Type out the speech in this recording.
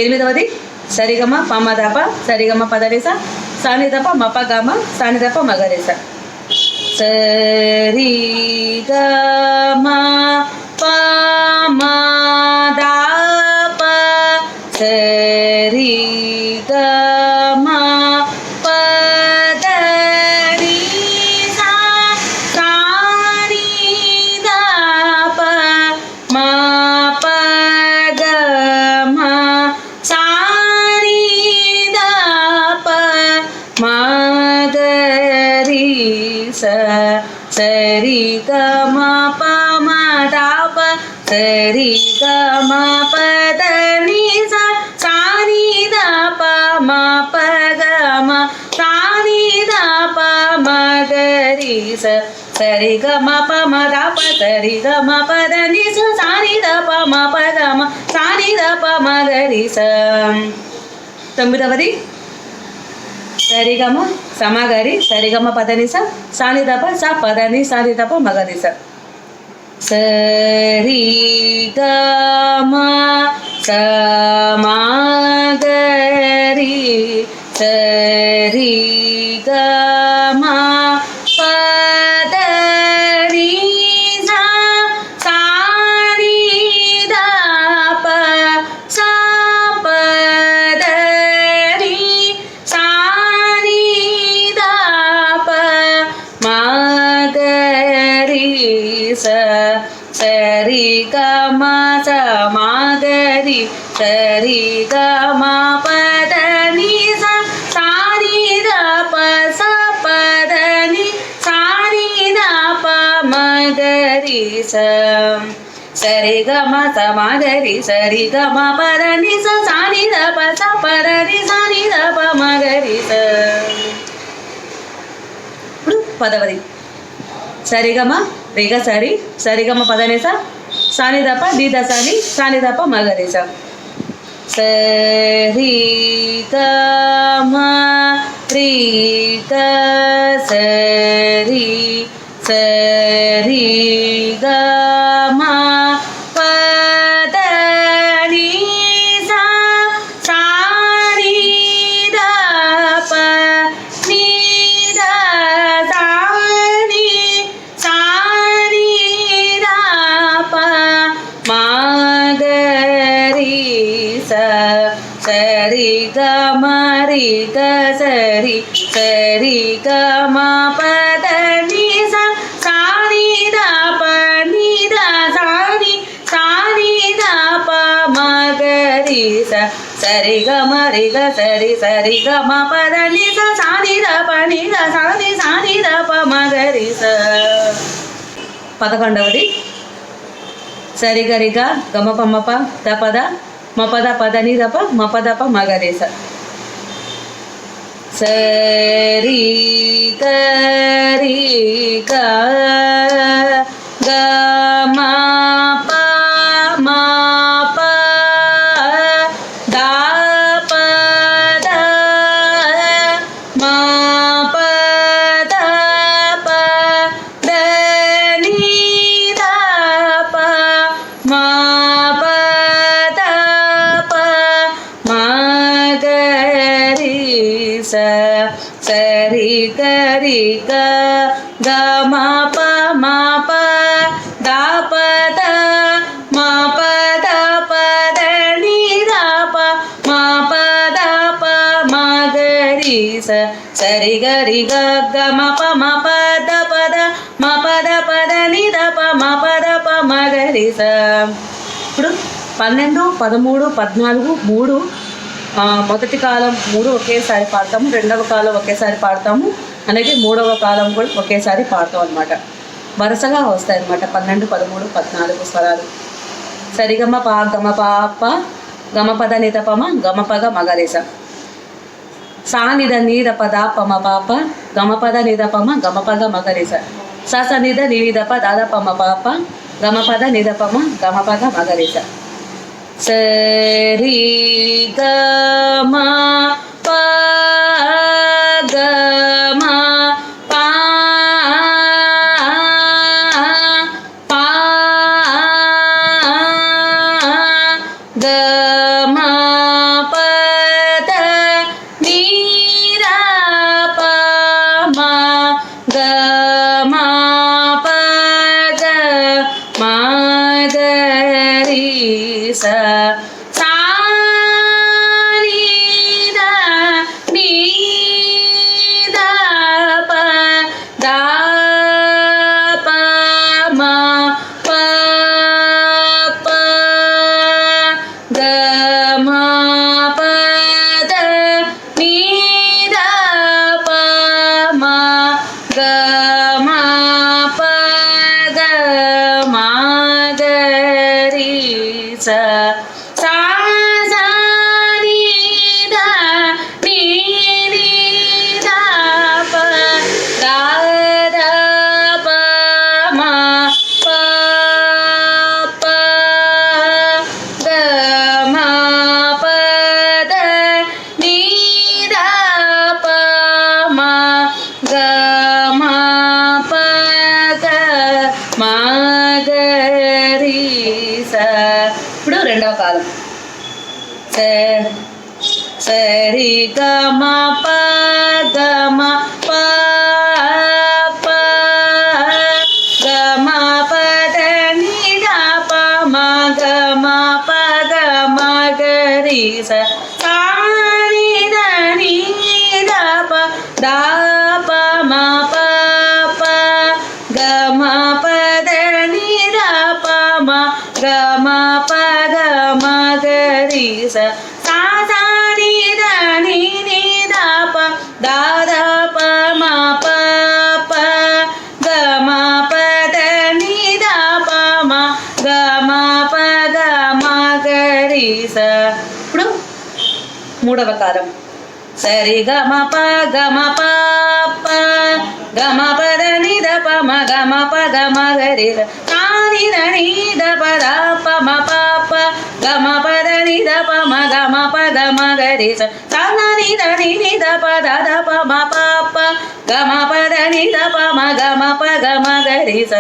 ఎనిమిదవది సరిగమ పమదప సరిగమ పదనిస సానిదప మపగమ సానిదప మగరిస సరిగమ పమదప సరిగమ పదనిస సానిదప మపగమ సానిదప మగరిస సరిగమ పమదప సరిగమ పదనిస సానిదప మపగమ సానిదప మగరిస సరిగమ పమదప సరిగమ పదనిస సానిదప మపగమ సానిదప మగరిస తొమ్మిదవది సరిగమ సమగరి సరిగమ పదనిస సానిదప స పదని సానిదప మగరిస సరిగమ సమగరి సరిగమ పదనిస సానిదప స పదని సానిదప మగరిస సరిగమ సమగరి సరిగమ పదనిస సానిదప స పదని సానిదప మగరిస సరిగమ సమగరి సరిగమ పదనిస సానిదప స పదని సానిదప మగరిస ఇప్పుడు పదవది సరిగమ రిగ సరి సరిగమ పదనిస సానిదప దీద సని సానిదప మగరిస సరిగమ రిగ సరి సరిగమ పదనిస సానిదప నిద సాని సానిదప మగరిస సరిగమ రిగ సరి సరిగమ పదనిస సానిదప నిద సాని సానిదప మగరిస సరిగమ రిగ సరి సరిగమ పదనిస సానిదప నిద సాని సానిదప మగరిస పదకొండవది సరిగరిగ గమప మప దపద మపద పదనిదప మపదప మగరిస సరిగరిగ గమప మప దపద మపదప దనిదప మపదప మగరిస సరిగరిగ గమప మప దపద మపదప దనిదప మపదప మగరిస సరిగరిగ గమప మప దపద మపదప దనిదప మపదప మగరిస ఇప్పుడు 12, 13, 14 3 మొదటి కాలం 3 ఒకేసారి పాడతాము, రెండవ కాలం ఒకేసారి పాడతాము, అలాగే మూడవ కాలం కూడా ఒకేసారి పాడతాం అనమాట. వరుసగా వస్తాయి అనమాట 12, 13, 14 స్వరాలు. సరిగమ ప గమ పాప గమ పద నిద పమ గమ పగ మగరిస సానిద నీద పద పమ పాప గమ పద నిద పమ గమ పగ మగరిస స నిద నిద ప దాద పమ పాప గమ పద నిద పమ గమ పగ మగరిస సరి గమ ప గమ పా పా గమ సరి గ మ ప గ మ ప ప గ మ ప ద ని ద ప మ గ మ ప గ మ గ రి స సా ని ద ని ద ప ద ప మ ప ప గ మ ప ద ని ద ప మ గ మ ప గ మ గ రి స సా సా ని ద ని ని ద ప ద ద ప మ ప ప గ మ ప ద ని ద ప మ గ మ ప గ మ గ రి స. ఇప్పుడు మూడవ కారం సరి గ మ ప గ మ ప ప గ మ ప ద ని ద ప మ గ మ ప గ మ గ రి స సా ని ద ని ద ప ద ప మ ప ప గ మ ప ద ని ద ప మ గ మ ప గ మ గ రి స సా ని ద ని ని ద ప ద ద ప మ ప ప గ మ ప ద ని ద ప మ గ మ ప గ మ గ రి స.